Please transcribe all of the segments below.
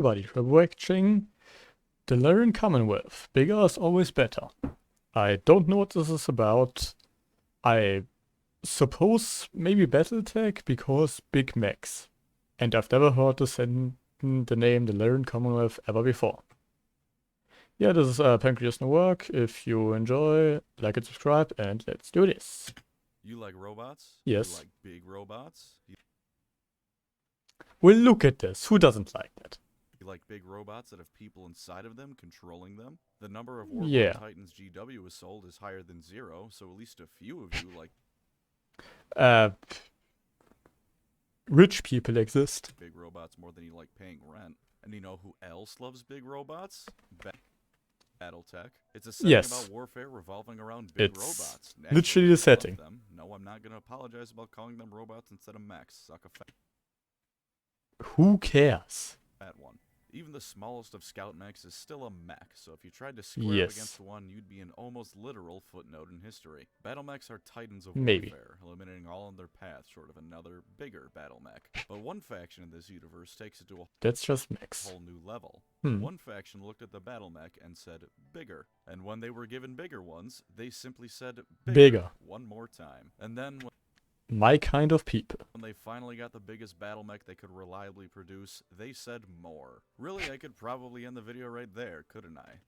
Everybody, we're watching the Lyran Commonwealth. Bigger is always better. I don't know what this is about. I suppose maybe Battletech because big mechs. And I've never heard the name the Lyran Commonwealth ever before. Yeah, this is PancreasNoWork. If you enjoy, like and subscribe, and let's do this. You like robots? Yes. You like big robots? We'll look at this. Who doesn't like that? You like big robots that have people inside of them controlling them? The number of War Titans GW is sold is higher than 0, so at least a few of you like rich people exist. Big robots more than you like paying rent. And you know who else loves big robots? Battletech. It's a setting about warfare revolving around big robots. Literally the setting. No, I'm not going to apologize about calling them robots instead of mechs. Suck a fat. Who cares? That one. Even the smallest of scout mechs is still a mech, so if you tried to square up against one, you'd be an almost literal footnote in history. Battlemechs are titans of warfare, eliminating all in their path short of another, bigger battlemech. But one faction in this universe takes it to a whole new level. One faction looked at the battlemech and said, bigger. And when they were given bigger ones, they simply said, bigger. One more time. And then my kind of people. When they finally got the biggest battlemech they could reliably produce, they said more. Really, I could probably end the video right there, couldn't I?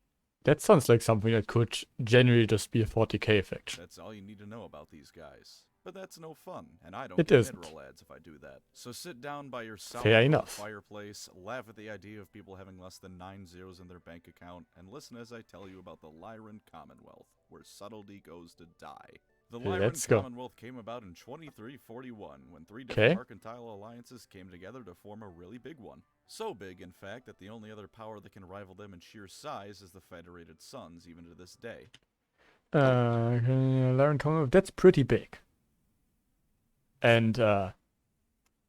That sounds like something that could genuinely just be a 40k effect. That's all you need to know about these guys. But that's no fun, and I don't get mid-roll ads if I do that. So sit down by yourself in the fireplace, laugh at the idea of people having less than 9 zeros in their bank account, and listen as I tell you about the Lyran Commonwealth, where subtlety goes to die. The Lyran Commonwealth came about in 2341, when 3 different mercantile alliances came together to form a really big one. So big, in fact, that the only other power that can rival them in sheer size is the Federated Suns, even to this day. Lyran Commonwealth, that's pretty big. And,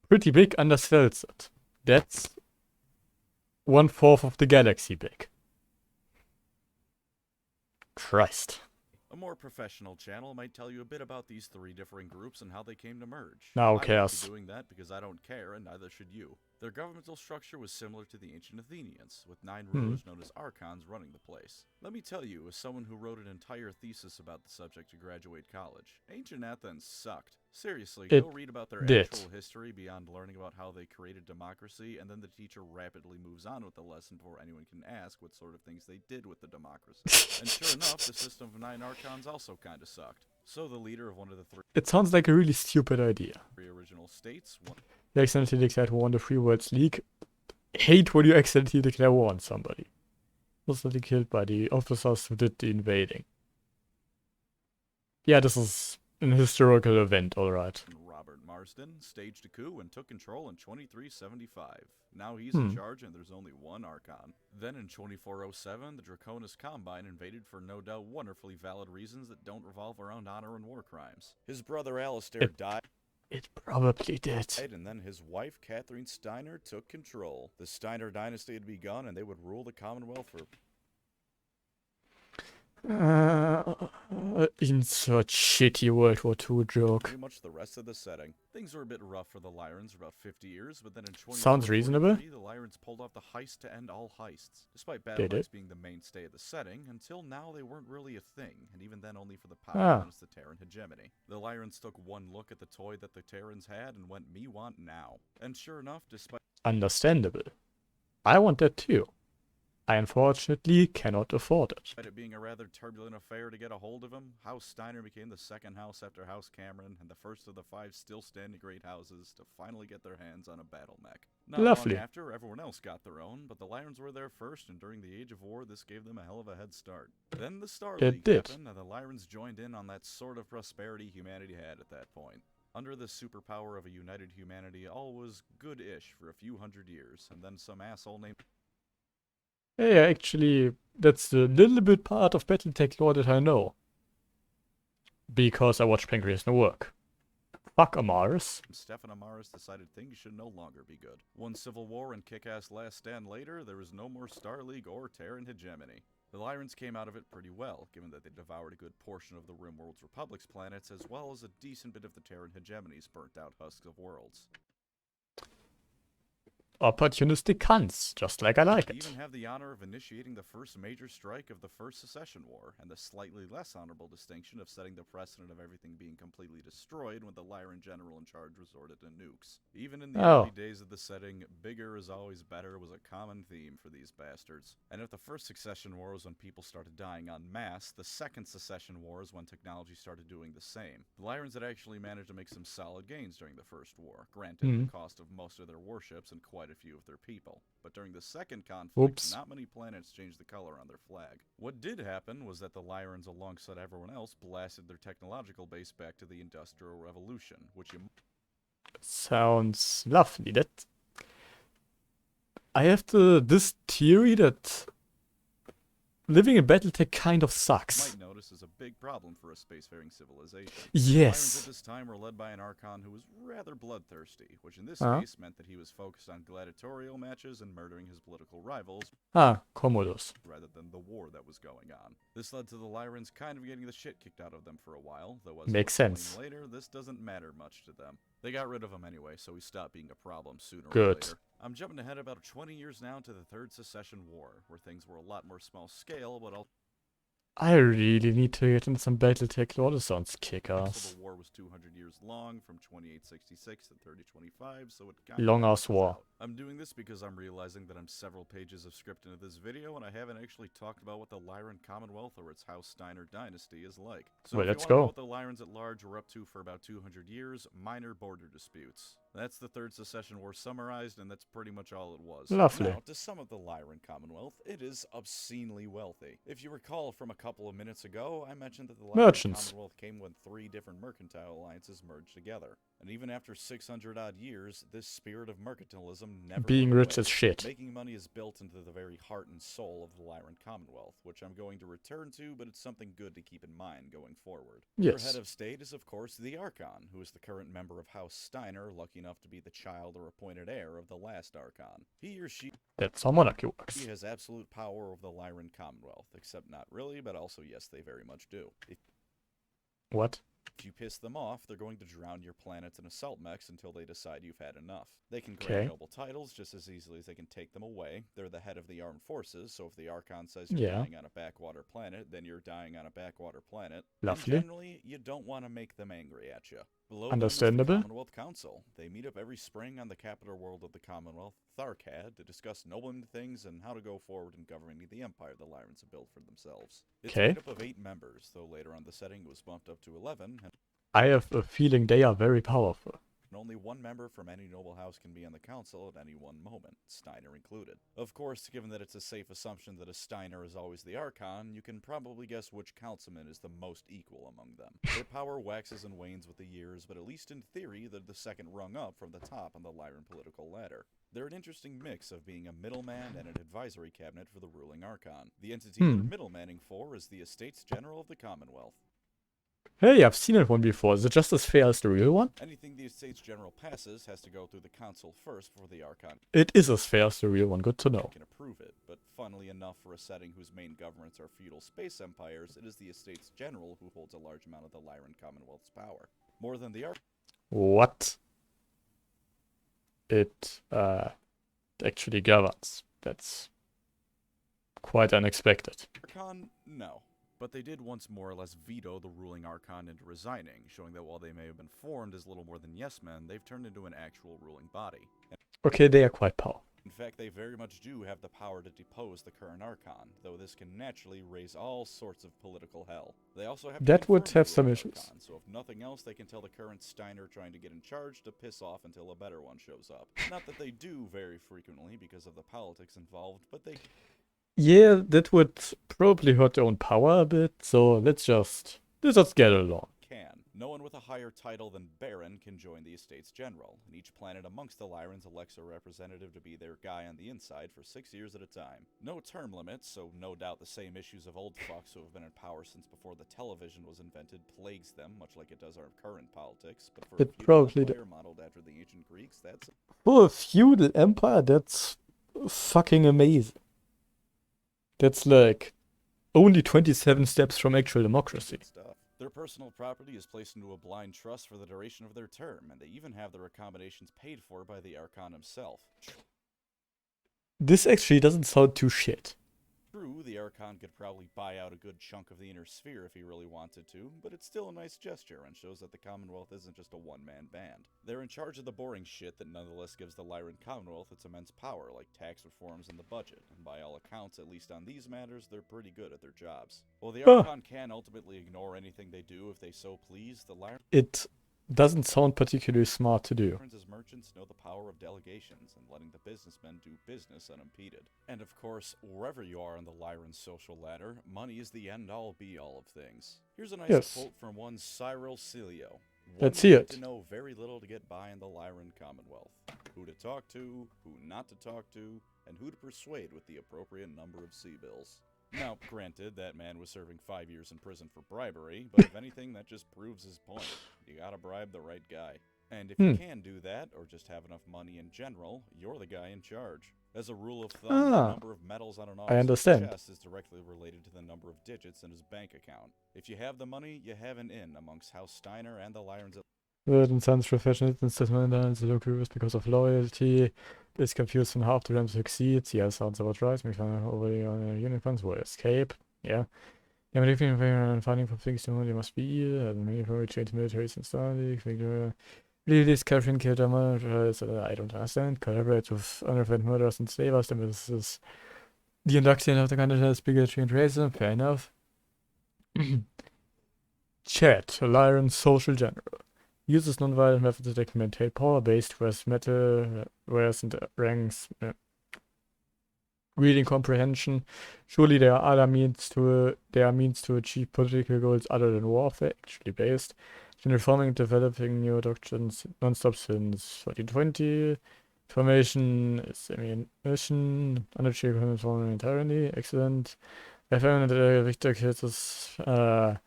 pretty big undersells it. That's 1/4 of the galaxy big. Christ. A more professional channel might tell you a bit about these 3 differing groups and how they came to merge. Now, I won't be doing that because I don't care, and neither should you. Their governmental structure was similar to the ancient Athenians, with 9 rulers known as archons running the place. Let me tell you, as someone who wrote an entire thesis about the subject to graduate college, ancient Athens sucked. Seriously, go read about their actual history beyond learning about how they created democracy, and then the teacher rapidly moves on with the lesson before anyone can ask what sort of things they did with the democracy. And sure enough, the system of 9 archons also kinda sucked. So the leader of one of the 3... It sounds like a really stupid idea. 3 original states... You accidentally declared war on the Free Worlds League. Hate when you accidentally declare war on somebody. Was not killed by the officers who did the invading. Yeah, this is an historical event, alright. Robert Marsden staged a coup and took control in 2375. Now he's in charge and there's only 1 archon. Then in 2407, the Draconis Combine invaded for no doubt wonderfully valid reasons that don't revolve around honor and war crimes. His brother Alistair died. It probably did. And then his wife, Catherine Steiner, took control. The Steiner dynasty had begun, and they would rule the Commonwealth for... insert shitty World War II joke. Pretty much the rest of the setting. Things were a bit rough for the Lyrans for about 50 years, but then in 2043, sounds reasonable. The Lyrans pulled off the heist to end all heists. Despite battlemechs being the mainstay of the setting, until now they weren't really a thing, and even then only for the power known as the Terran hegemony. The Lyrans took one look at the toy that the Terrans had and went, me want now. And sure enough, despite... Understandable. I want that too. I unfortunately cannot afford it. Despite it being a rather turbulent affair to get a hold of him, House Steiner became the 2nd house after House Cameron, and the first of the 5 still standing great houses to finally get their hands on a battlemech. Not long after, everyone else got their own, but the Lyrans were there first, and during the Age of War, this gave them a hell of a head start. Then the Star League happened, and the Lyrans joined in on that sort of prosperity humanity had at that point. Under the superpower of a united humanity, all was good-ish for a few hundred years, and then some asshole named... Yeah, actually, that's a little bit part of Battletech Lore that I know. Because I watch PancreasNoWork. Fuck Amaris. Stefan Amaris decided things should no longer be good. One civil war and kick-ass last stand later, there was no more Star League or Terran hegemony. The Lyrans came out of it pretty well, given that they devoured a good portion of the RimWorld's Republic's planets, as well as a decent bit of the Terran hegemony's burnt-out husks of worlds. opportunistic cunts, just like I like They it. even have the honor of initiating the first major strike of the First Secession War, and the slightly less honorable distinction of setting the precedent of everything being completely destroyed when the Lyran general in charge resorted to nukes. Even in the early days of the setting, bigger is always better was a common theme for these bastards. And if the First Secession War was when people started dying en masse, the Second Secession War is when technology started doing the same. The Lyrans had actually managed to make some solid gains during the First War, granted at the cost of most of their warships and quite a few of their people. But during the second conflict, not many planets changed the color on their flag. What did happen was that the Lyrans, alongside everyone else, blasted their technological base back to the Industrial Revolution, which sounds lovely. That I have this theory that living in Battletech kind of sucks. Might notice is a big problem for a spacefaring civilization. Yes. Lyrans at this time were led by an Archon who was rather bloodthirsty, which in this case meant that he was focused on gladiatorial matches and murdering his political rivals. Commodus. Rather than the war that was going on. This led to the Lyrans kind of getting the shit kicked out of them for a while, though as makes sense. Later, this doesn't matter much to them. They got rid of him anyway, so he stopped being a problem sooner or later. I'm jumping ahead about 20 years now to the Third Secession War, where things were a lot more small scale, but I really need to get in some Battletech Lore. This sounds kick-ass. So the war was 200 years long, from 2866 to 3025, so it got long-ass war. I'm doing this because I'm realizing that I'm several pages of script into this video, and I haven't actually talked about what the Lyran Commonwealth or its House Steiner dynasty is like. So well, if let's you want go. To know what the Lyrans at large were up to for about 200 years, minor border disputes. That's the Third Secession War summarized, and that's pretty much all it was. Lovely. Now, to sum up the Lyran Commonwealth, it is obscenely wealthy. If you recall from a couple of minutes ago, I mentioned that the Lyran Commonwealth came when 3 different mercantile alliances merged together. And even after 600-odd years, this spirit of mercantilism never being rich as shit. Making money is built into the very heart and soul of the Lyran Commonwealth, which I'm going to return to, but it's something good to keep in mind going forward. Yes. Their head of state is, of course, the Archon, who is the current member of House Steiner, lucky enough to be the child or appointed heir of the last Archon. He or she... That's how monarchy works. He has absolute power over the Lyran Commonwealth, except not really, but also yes, they very much do. What? If you piss them off, they're going to drown your planets in assault mechs until they decide you've had enough. They can grant noble titles just as easily as they can take them away. They're the head of the armed forces, so if the Archon says you're dying on a backwater planet, then you're dying on a backwater planet. Lovely. And generally, you don't want to make them angry at you. Below understandable. Them is the Commonwealth Council. They meet up every spring on the capital world of the Commonwealth, Tharkad, to discuss nobling things and how to go forward in governing the empire the Lyrans have built for themselves. It's made up of 8 members, though later on the setting was bumped up to 11. I have a feeling they are very powerful. And only one member from any noble house can be on the council at any one moment, Steiner included. Of course, given that it's a safe assumption that a Steiner is always the Archon, you can probably guess which councilman is the most equal among them. Their power waxes and wanes with the years, but at least in theory, they're the second rung up from the top on the Lyran political ladder. They're an interesting mix of being a middleman and an advisory cabinet for the ruling Archon. The entity they're middlemaning for is the Estates General of the Commonwealth. Hey, I've seen that one before. Is it just as fair as the real one? Anything the Estates General passes has to go through the Council first before the Archon. It is as fair as the real one. Good to know. Can approve it, but funnily enough, for a setting whose main governments are feudal space empires, it is the Estates General who holds a large amount of the Lyran Commonwealth's power. More than the Archon. What? It actually governs. That's quite unexpected. Archon, no. But they did once more or less veto the ruling Archon into resigning, showing that while they may have been formed as little more than yes-men, they've turned into an actual ruling body. Okay, they are quite powerful. In fact, they very much do have the power to depose the current Archon, though this can naturally raise all sorts of political hell. They also have that would have some issues. Archon, so if nothing else, they can tell the current Steiner trying to get in charge to piss off until a better one shows up. Not that they do very frequently because of the politics involved, but they... Yeah, that would probably hurt their own power a bit, so let's just get along. No one with a higher title than Baron can join the Estates General, and each planet amongst the Lyrans elects a representative to be their guy on the inside for 6 years at a time. No term limits, so no doubt the same issues of old fucks who have been in power since before the television was invented plagues them, much like it does our current politics, but for a feudal empire modeled after the ancient Greeks, that's... For a feudal empire, that's fucking amazing. That's like only 27 steps from actual democracy. Their personal property is placed into a blind trust for the duration of their term, and they even have their accommodations paid for by the Archon himself. This actually doesn't sound too shit. True, the Archon could probably buy out a good chunk of the inner sphere if he really wanted to, but it's still a nice gesture and shows that the Commonwealth isn't just a one-man band. They're in charge of the boring shit that nonetheless gives the Lyran Commonwealth its immense power, like tax reforms and the budget, and by all accounts, at least on these matters, they're pretty good at their jobs. While the Archon can ultimately ignore anything they do if they so please, the Lyran... It doesn't sound particularly smart to do. As merchants know the power of delegations and letting the businessmen do business unimpeded. And of course, wherever you are on the Lyran social ladder, money is the end-all be-all of things. Here's a nice quote from one Cyril Cilio. Let's see it. To know very little to get by in the Lyran Commonwealth. Who to talk to, who not to talk to, and who to persuade with the appropriate number of C-bills. Now, granted, that man was serving 5 years in prison for bribery, but if anything, that just proves his point. You gotta bribe the right guy. And if you can do that, or just have enough money in general, you're the guy in charge. As a rule of thumb, the number of medals on an officer's chest is directly related to the number of digits in his bank account. If you have the money, you have an in amongst House Steiner and the Lyrans. And Sun's professional instrument and the local because of loyalty is confused on how to them succeed. Yeah, sounds about right. Make fun over the unicorns will escape. Yeah. Yeah, but if you're finding for things to they must be and maybe for change militaries and stuff. Really discovering killed murders, I don't understand. Collaborate with unrevenged murderers and slavers, then this is the induction of the country has bigotry and racism. Fair enough. Chat, Lyran's social general. Uses non-violent methods that maintain power-based, whereas and ranks, reading comprehension. Surely there are other means to achieve political goals other than warfare, actually based. Been reforming and developing new doctrines non-stop since 1420. Formation is ammunition, unachieved forming entirely. Excellent. I found that Victor kills matter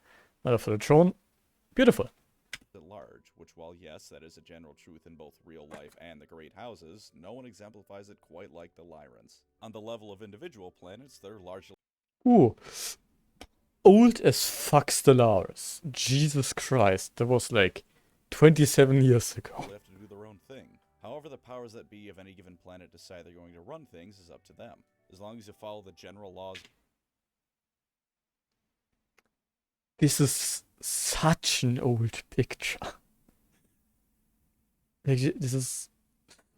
for the throne. Beautiful. At large, which while yes, that is a general truth in both real life and the great houses, no one exemplifies it quite like the Lyrans. On the level of individual planets, they're largely... Ooh. Old as fuck Stellaris. Jesus Christ, that was like 27 years ago. They have to do their own thing. However, the powers that be of any given planet decide they're going to run things is up to them. As long as you follow the general laws... This is such an old picture. Like, this is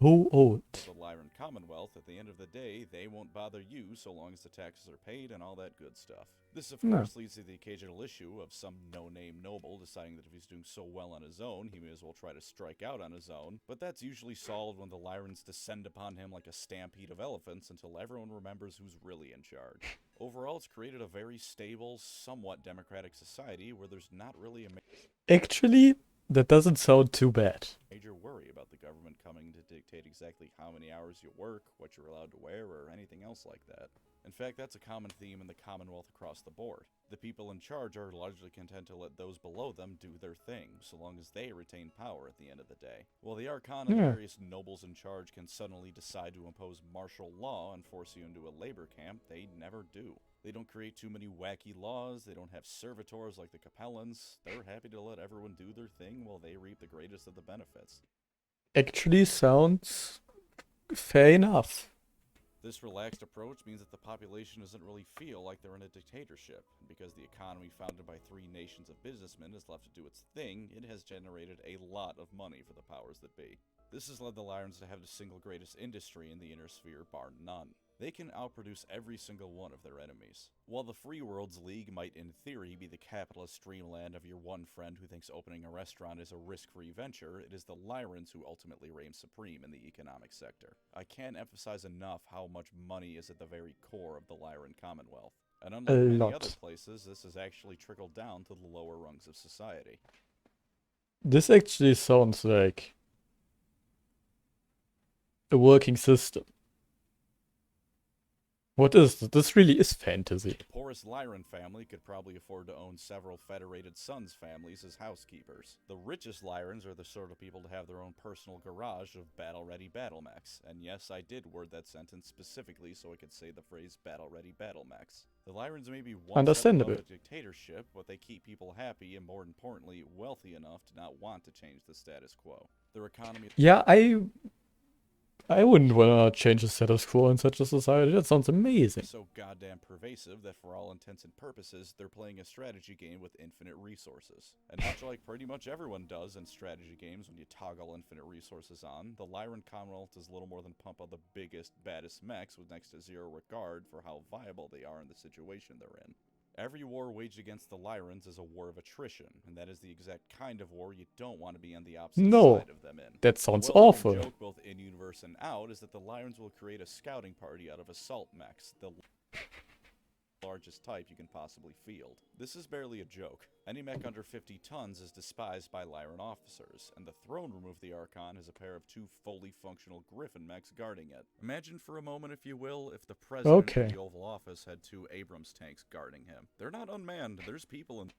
so old. The Lyran Commonwealth, at the end of the day, they won't bother you so long as the taxes are paid and all that good stuff. This, of course, leads to the occasional issue of some no-name noble deciding that if he's doing so well on his own, he may as well try to strike out on his own, but that's usually solved when the Lyrans descend upon him like a stampede of elephants until everyone remembers who's really in charge. Overall, it's created a very stable, somewhat democratic society where there's not really a... Actually, that doesn't sound too bad. Major worry about the government coming to dictate exactly how many hours you work, what you're allowed to wear, or anything else like that. In fact, that's a common theme in the Commonwealth across the board. The people in charge are largely content to let those below them do their thing, so long as they retain power at the end of the day. While the Archon and the various nobles in charge can suddenly decide to impose martial law and force you into a labor camp, they never do. They don't create too many wacky laws, they don't have servitors like the Capellans, they're happy to let everyone do their thing while they reap the greatest of the benefits. Actually sounds fair enough. This relaxed approach means that the population doesn't really feel like they're in a dictatorship, and because the economy founded by 3 nations of businessmen is left to do its thing, it has generated a lot of money for the powers that be. This has led the Lyrans to have the single greatest industry in the inner sphere, bar none. They can outproduce every single one of their enemies. While the Free Worlds League might in theory be the capitalist dreamland of your one friend who thinks opening a restaurant is a risk-free venture, it is the Lyrans who ultimately reign supreme in the economic sector. I can't emphasize enough how much money is at the very core of the Lyran Commonwealth. And unlike many other places, this has actually trickled down to the lower rungs of society. This actually sounds like a working system. What is this? This really is fantasy. The poorest Lyran family could probably afford to own several Federated Sons families as housekeepers. The richest Lyrans are the sort of people to have their own personal garage of battle-ready battlemechs. And yes, I did word that sentence specifically so I could say the phrase battle-ready battlemechs. The Lyrans may be one step above a dictatorship, but they keep people happy and, more importantly, wealthy enough to not want to change the status quo. Their economy... Yeah, I wouldn't want to change the status quo in such a society. That sounds amazing. So goddamn pervasive that for all intents and purposes, they're playing a strategy game with infinite resources. And much like pretty much everyone does in strategy games when you toggle infinite resources on, the Lyran Commonwealth does little more than pump out the biggest, baddest mechs with next to zero regard for how viable they are in the situation they're in. Every war waged against the Lyrans is a war of attrition, and that is the exact kind of war you don't want to be on the opposite side of them in. That sounds awful. The joke both in-universe and out is that the Lyrans will create a scouting party out of assault mechs, the largest type you can possibly field. This is barely a joke. Any mech under 50 tons is despised by Lyran officers, and the throne room of the Archon has a pair of 2 fully functional Griffin mechs guarding it. Imagine for a moment, if you will, if the president of the Oval Office had 2 Abrams tanks guarding him. They're not unmanned, there's people in...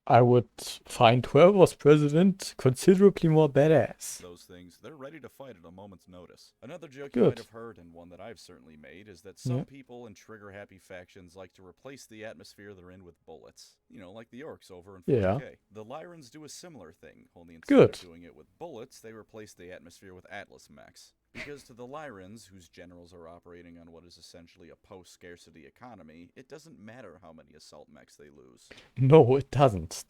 I would find whoever was president considerably more badass. Those things, they're ready to fight at a moment's notice. Another joke you might have heard, and one that I've certainly made, is that some people in trigger-happy factions like to replace the atmosphere they're in with bullets. You know, like the orcs over in 40K. The Lyrans do a similar thing, only instead of doing it with bullets, they replace the atmosphere with Atlas mechs. Because to the Lyrans, whose generals are operating on what is essentially a post-scarcity economy, it doesn't matter how many assault mechs they lose. No, it doesn't.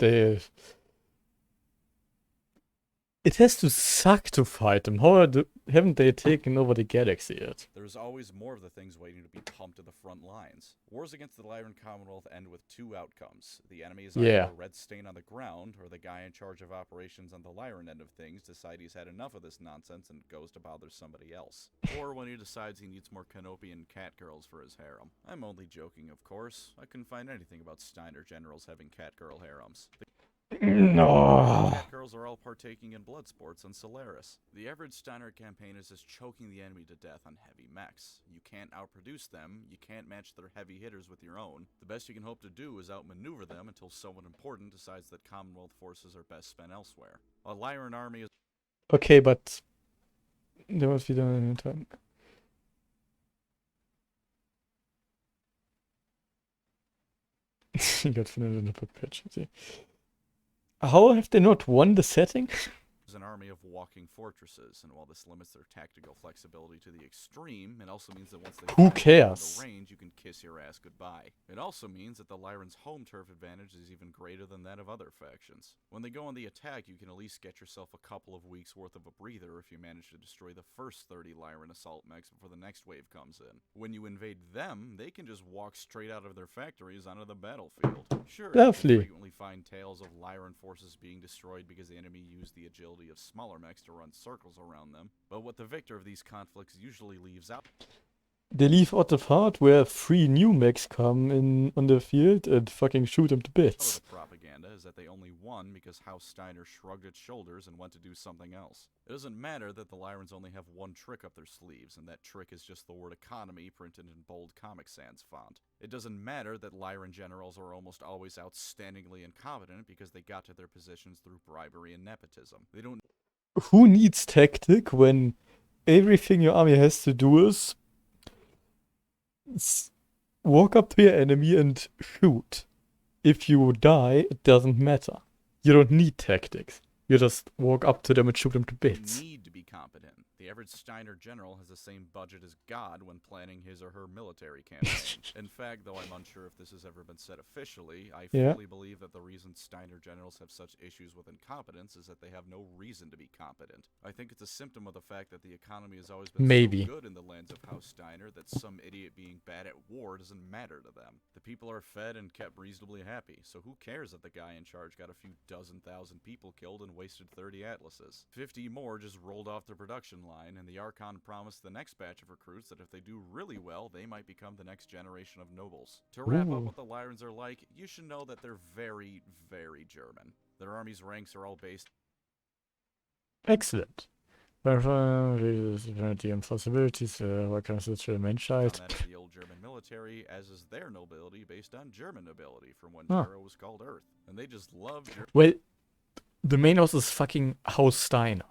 It has to suck to fight them. How haven't they taken over the galaxy yet? There's always more of the things waiting to be pumped to the front lines. Wars against the Lyran Commonwealth end with 2 outcomes. The enemy is either a red stain on the ground, or the guy in charge of operations on the Lyran end of things decides he's had enough of this nonsense and goes to bother somebody else. Or when he decides he needs more Canopian cat girls for his harem. I'm only joking, of course. I couldn't find anything about Steiner generals having cat girl harems. No. Cat girls are all partaking in blood sports on Solaris. The average Steiner campaign is just choking the enemy to death on heavy mechs. You can't outproduce them, you can't match their heavy hitters with your own. The best you can hope to do is outmaneuver them until someone important decides that Commonwealth forces are best spent elsewhere. A Lyran army is... Okay, but... There was wieder in time. He got finished in a patch. How have they not won the setting? An army of walking fortresses, and while this limits their tactical flexibility to the extreme, it also means that once they cares? The range, you can kiss your ass goodbye. It also means that the Lyran's home turf advantage is even greater than that of other factions. When they go on the attack, you can at least get yourself a couple of weeks worth of a breather if you manage to destroy the first 30 Lyran assault mechs before the next wave comes in. When you invade them, they can just walk straight out of their factories onto the battlefield. Sure, you frequently find tales of Lyran forces being destroyed because the enemy used the agility of smaller mechs to run circles around them, but what the victor of these conflicts usually leaves out... They leave out the part where 3 new mechs come in on the field and fucking shoot them to bits. The propaganda is that they only won because House Steiner shrugged its shoulders and went to do something else. It doesn't matter that the Lyrans only have one trick up their sleeves, and that trick is just the word economy printed in bold Comic Sans font. It doesn't matter that Lyran generals are almost always outstandingly incompetent because they got to their positions through bribery and nepotism. They don't... Who needs tactic when everything your army has to do is walk up to your enemy and shoot? If you die, it doesn't matter. You don't need tactics. You just walk up to them and shoot them to bits. You need to be competent. The average Steiner general has the same budget as God when planning his or her military campaign. In fact, though I'm unsure if this has ever been said officially, I fully believe that the reason Steiner generals have such issues with incompetence is that they have no reason to be competent. I think it's a symptom of the fact that the economy has always been so good in the lands of House Steiner that some idiot being bad at war doesn't matter to them. The people are fed and kept reasonably happy, so who cares if the guy in charge got a few thousand people killed and wasted 30 atlases? 50 more just rolled off the production line, and the Archon promised the next batch of recruits that if they do really well, they might become the next generation of nobles. To wrap up what the Lyrans are like, you should know that they're very, very German. Their army's ranks are all based... Excellent. Die impossibilities, organisatische Menschheit. That of the old German military, as is their nobility based on German nobility from when Terra was called Earth. And they just love... Well, the main house is fucking House Steiner.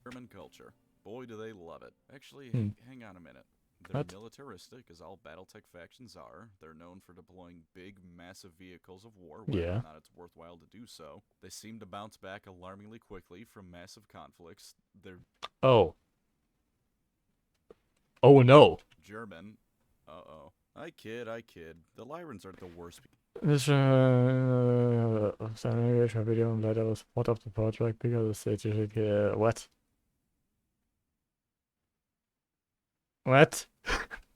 German culture. Boy, do they love it. Actually, hang on a minute. They're militaristic, as all Battletech factions are. They're known for deploying big, massive vehicles of war, whether or not it's worthwhile to do so. They seem to bounce back alarmingly quickly from massive conflicts. They're... Oh. Oh no. German. Uh-oh. I kid. The Lyrans aren't the worst. This video and later was part of the project because it's what? What?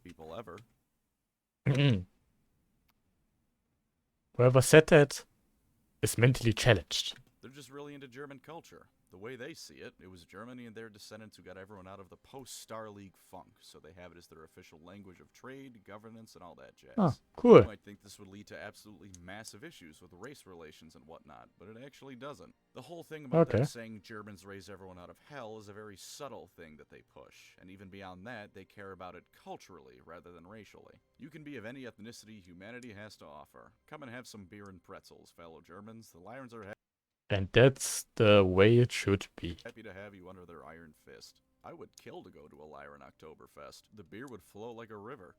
People ever. Whoever said that is mentally challenged. They're just really into German culture. The way they see it, it was Germany and their descendants who got everyone out of the post-Star League funk, so they have it as their official language of trade, governance, and all that jazz. Oh, cool. You might think this would lead to absolutely massive issues with race relations and whatnot, but it actually doesn't. The whole thing about them saying Germans raise everyone out of hell is a very subtle thing that they push, and even beyond that, they care about it culturally rather than racially. You can be of any ethnicity humanity has to offer. Come and have some beer and pretzels, fellow Germans. The Lyrans are and that's the way it should be. Happy to have you under their iron fist. I would kill to go to a Lyran Oktoberfest. The beer would flow like a river.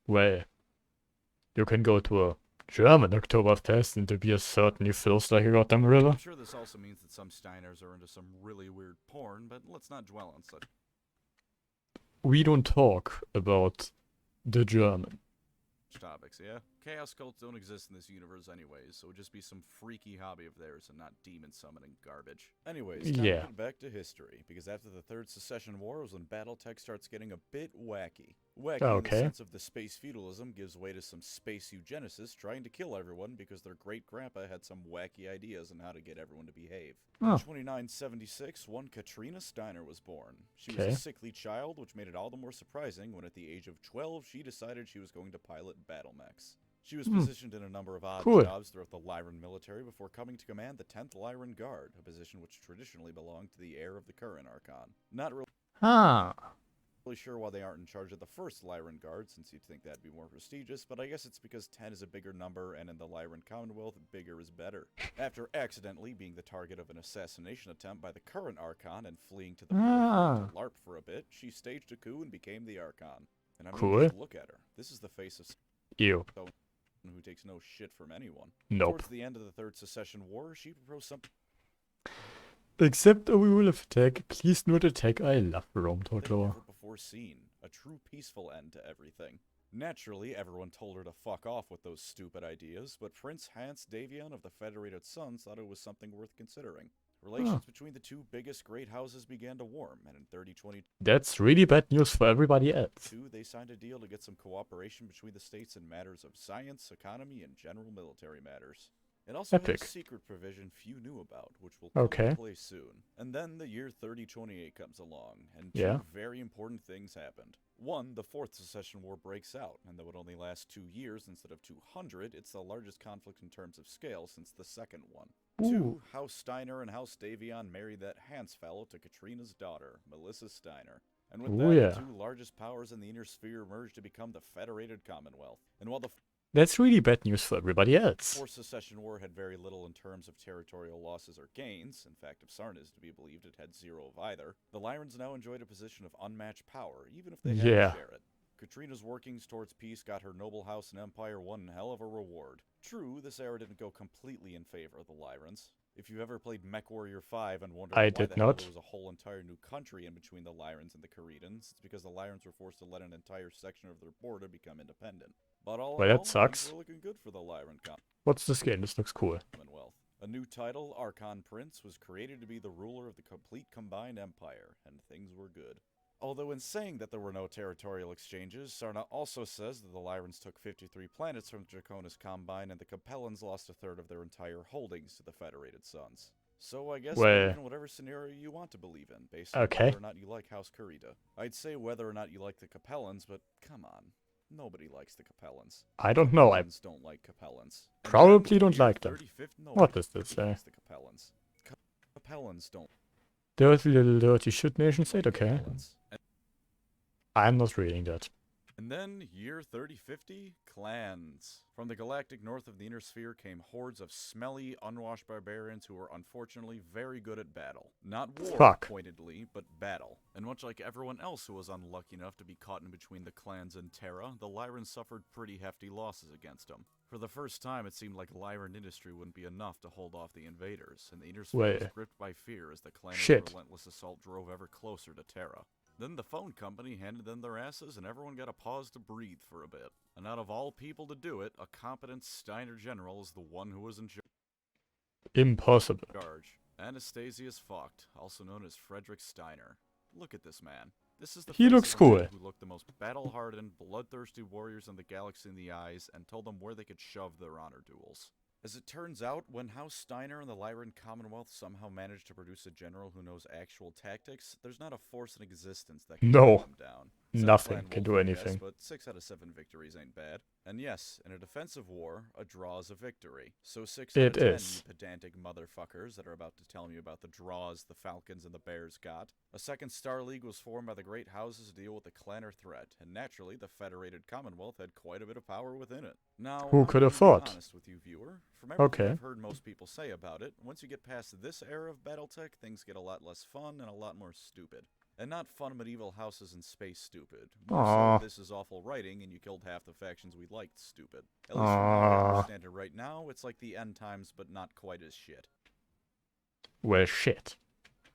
Well, you can go to a German Oktoberfest and the beer certainly feels like a goddamn river. I'm sure this also means that some Steiners are into some really weird porn, but let's not dwell on such. We don't talk about the German topics, yeah? Chaos cults don't exist in this universe anyways, so it would just be some freaky hobby of theirs and not demon summoning garbage. Anyways, time to get back to history, because after the Third Secession War was when Battletech starts getting a bit wacky. Wacky in the sense of the space feudalism gives way to some space eugenicists trying to kill everyone because their great-grandpa had some wacky ideas on how to get everyone to behave. In 2976, one Katrina Steiner was born. She was a sickly child, which made it all the more surprising when at the age of 12 she decided she was going to pilot battlemechs. She was positioned in a number of odd jobs throughout the Lyran military before coming to command the 10th Lyran Guard, a position which traditionally belonged to the heir of the current Archon. Not really sure why they aren't in charge of the first Lyran Guard, since you'd think that'd be more prestigious, but I guess it's because 10 is a bigger number, and in the Lyran Commonwealth, bigger is better. After accidentally being the target of an assassination attempt by the current Archon and fleeing to the to LARP for a bit, she staged a coup and became the Archon. And I mean, just look at her. This is the face of who takes no shit from anyone. Towards the end of the Third Secession War, she proposed something. Except a rule of attack, please not attack. I love Rome Talk Lore. Before seen, a true peaceful end to everything. Naturally, everyone told her to fuck off with those stupid ideas, but Prince Hans Davion of the Federated Sons thought it was something worth considering. Relations between the two biggest great houses began to warm, and in 3022... That's really bad news for everybody else. They signed a deal to get some cooperation between the states in matters of science, economy, and general military matters. It also had a secret provision few knew about, which will come into play soon. And then the year 3028 comes along, and two very important things happened. One, the Fourth Secession War breaks out, and though it only lasts 2 years instead of 200, it's the largest conflict in terms of scale since the second one. Two, House Steiner and House Davion married that Hans fellow to Katrina's daughter, Melissa Steiner. And with that, the two largest powers in the inner sphere merged to become the Federated Commonwealth. And while the that's really bad news for everybody else. The Fourth Secession War had very little in terms of territorial losses or gains. In fact, if Sarn is to be believed, it had zero of either. The Lyrans now enjoyed a position of unmatched power, even if they had to share it. Katrina's workings towards peace got her noble house and empire one hell of a reward. True, this era didn't go completely in favor of the Lyrans. If you've ever played MechWarrior 5 and wondered why the hell there was a whole entire new country in between the Lyrans and the Caridans, it's because the Lyrans were forced to let an entire section of their border become independent. But all in all, that sucks. Things were looking good for the Lyran What's this game? This looks cool. Commonwealth. A new title, Archon Prince, was created to be the ruler of the complete combined empire, and things were good. Although in saying that there were no territorial exchanges, Sarna also says that the Lyrans took 53 planets from the Draconis Combine and the Capellans lost a third of their entire holdings to the Federated Sons. So I guess believe in whatever scenario you want to believe in, based on whether or not you like House Carita. I'd say whether or not you like the Capellans, but come on. Nobody likes the Capellans. I don't know. I don't like Capellans. Probably don't like them. What does this say? The Capellans don't. Dirty little dirty shit nation state, okay. I'm not reading that. And then, year 3050, clans. From the galactic north of the Inner Sphere came hordes of smelly, unwashed barbarians who were unfortunately very good at battle. Not war, pointedly, but battle. And much like everyone else who was unlucky enough to be caught in between the clans and Terra, the Lyran suffered pretty hefty losses against them. For the first time, it seemed like Lyran industry wouldn't be enough to hold off the invaders, and the Inner Sphere was gripped by fear as the clan's relentless assault drove ever closer to Terra. Then the phone company handed them their asses and everyone got a pause to breathe for a bit. And out of all people to do it, a competent Steiner general is the one who was in charge. Impossible. Anastasius Vogt, also known as Frederick Steiner. Look at this man. This is the he looks cool. Who looked the most battle-hardened, bloodthirsty warriors in the galaxy in the eyes and told them where they could shove their honor duels. As it turns out, when House Steiner and the Lyran Commonwealth somehow managed to produce a general who knows actual tactics, there's not a force in existence that can bring them down. Nothing can do anything. But 6 out of 7 victories ain't bad. And yes, in a defensive war, a draw is a victory. So 6 out of 10, you pedantic motherfuckers that are about to tell me about the draws the Falcons and the Bears got. A second Star League was formed by the Great Houses to deal with the clanner threat, and naturally, the Federated Commonwealth had quite a bit of power within it. Now, who could have thought? Honest with you, viewer. From everything I've heard most people say about it, once you get past this era of Battletech, things get a lot less fun and a lot more stupid. And not fun medieval houses in space stupid. So this is awful writing and you killed half the factions we liked stupid. At least from how I understand it right now, it's like the end times but not quite as shit. Well, shit.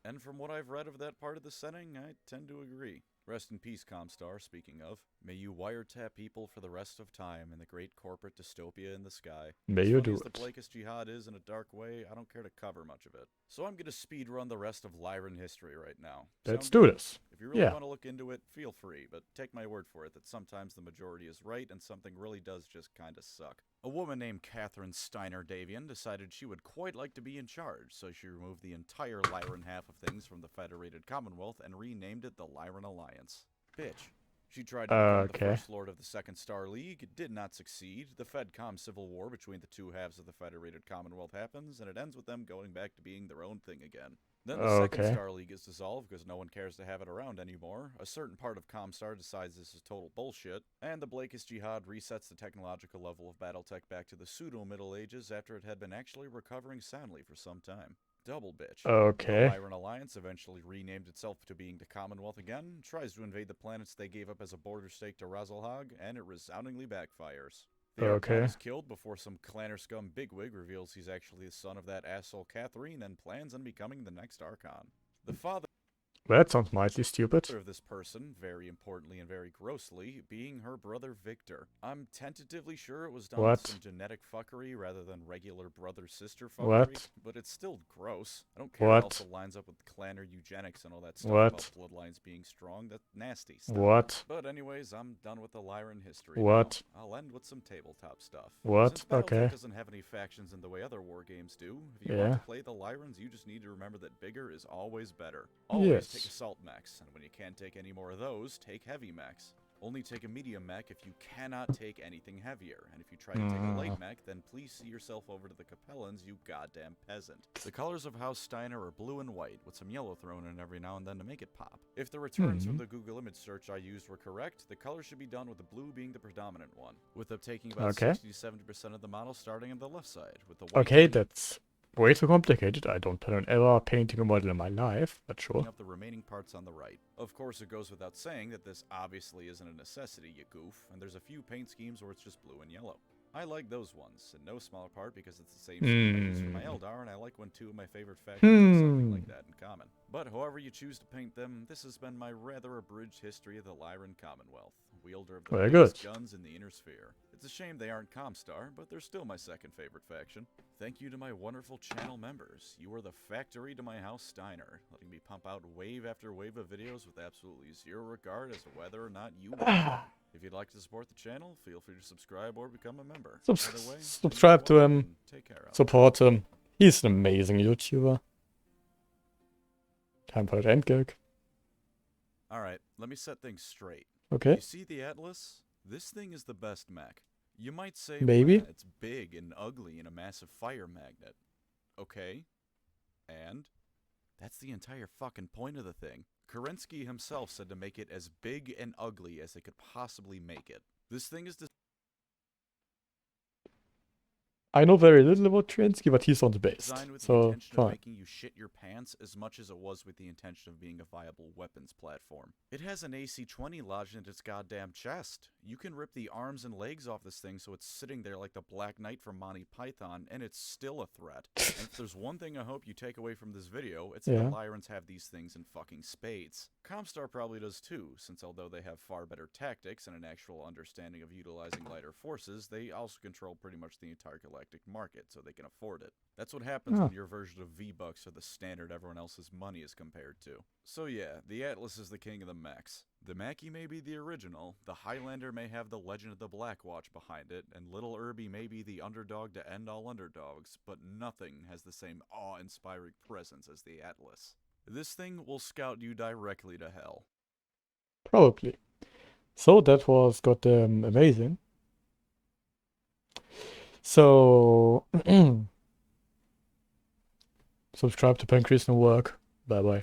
And from what I've read of that part of the setting, I tend to agree. Rest in peace, Comstar, speaking of. May you wiretap people for the rest of time in the great corporate dystopia in the sky. May you do it. As the Blakest Jihad is in a dark way, I don't care to cover much of it. So I'm going to speedrun the rest of Lyran history right now. Let's do this. If you really want to look into it, feel free, but take my word for it that sometimes the majority is right and something really does just kinda suck. A woman named Catherine Steiner Davian decided she would quite like to be in charge, so she removed the entire Lyran half of things from the Federated Commonwealth and renamed it the Lyran Alliance. Bitch. She tried to become the First Lord of the Second Star League, did not succeed, the FedCom civil war between the two halves of the Federated Commonwealth happens, and it ends with them going back to being their own thing again. Then the Second Star League is dissolved because no one cares to have it around anymore, a certain part of Comstar decides this is total bullshit, and the Blakest Jihad resets the technological level of Battletech back to the pseudo-Middle Ages after it had been actually recovering soundly for some time. Double bitch. The Lyran Alliance eventually renamed itself to being the Commonwealth again, tries to invade the planets they gave up as a border stake to Razelhag, and it resoundingly backfires. The Archon is killed before some clanner scum bigwig reveals he's actually the son of that asshole Catherine and plans on becoming the next Archon. The father that sounds mighty stupid. Of this person, very importantly and very grossly, being her brother Victor. I'm tentatively sure it was done with some genetic fuckery rather than regular brother-sister fuckery, but it's still gross. I don't care if it also lines up with clanner eugenics and all that stuff about bloodlines being strong. That's nasty stuff. But anyways, I'm done with the Lyran history now. I'll end with some tabletop stuff. Since Battletech doesn't have any factions in the way other war games do, if you want to play the Lyrans, you just need to remember that bigger is always better. Always take assault mechs, and when you can't take any more of those, take heavy mechs. Only take a medium mech if you cannot take anything heavier, and if you try to take a light mech, then please see yourself over to the Capellans, you goddamn peasant. The colors of House Steiner are blue and white, with some yellow thrown in every now and then to make it pop. If the returns from the Google image search I used were correct, the colors should be done with the blue being the predominant one, with them taking about 60 to 70% of the model starting on the left side, with the white that's way too complicated. I don't plan on ever painting a model in my life, but sure. Up the remaining parts on the right. Of course, it goes without saying that this obviously isn't a necessity, you goof, and there's a few paint schemes where it's just blue and yellow. I like those ones, in no small part because it's the same scheme I use for my Eldar, and I like when two of my favorite factions have something like that in common. But however you choose to paint them, this has been my rather abridged history of the Lyran Commonwealth, wielder of the biggest guns in the Inner Sphere. It's a shame they aren't Comstar, but they're still my second favorite faction. Thank you to my wonderful channel members. You are the factory to my House Steiner, letting me pump out wave after wave of videos with absolutely zero regard as to whether or not you want. If you'd like to support the channel, feel free to subscribe or become a member. Subscribe to him. Support him. He's an amazing YouTuber. Time for the end gig. Alright, let me set things straight. Okay. You see the Atlas? This thing is the best mech. You might say, maybe it's big and ugly and a massive fire magnet. Okay. And? That's the entire fucking point of the thing. Kerensky himself said to make it as big and ugly as they could possibly make it. This thing is I know very little about Kerensky, but he's on the base. designed with so, the intention fine. of making you shit your pants as much as it was with the intention of being a viable weapons platform. It has an AC-20 lodged into its goddamn chest. You can rip the arms and legs off this thing so it's sitting there like the Black Knight from Monty Python, and it's still a threat. And if there's one thing I hope you take away from this video, it's that the Lyrans have these things in fucking spades. Comstar probably does too, since although they have far better tactics and an actual understanding of utilizing lighter forces, they also control pretty much the entire galactic market, so they can afford it. That's what happens when your version of V-Bucks are the standard everyone else's money is compared to. So yeah, the Atlas is the king of the mechs. The Mackie may be the original, the Highlander may have the Legend of the Blackwatch behind it, and Little Irby may be the underdog to end all underdogs, but nothing has the same awe-inspiring presence as the Atlas. This thing will scout you directly to hell. Probably. So that was goddamn amazing. So, subscribe to PancreasNoWork. Bye bye.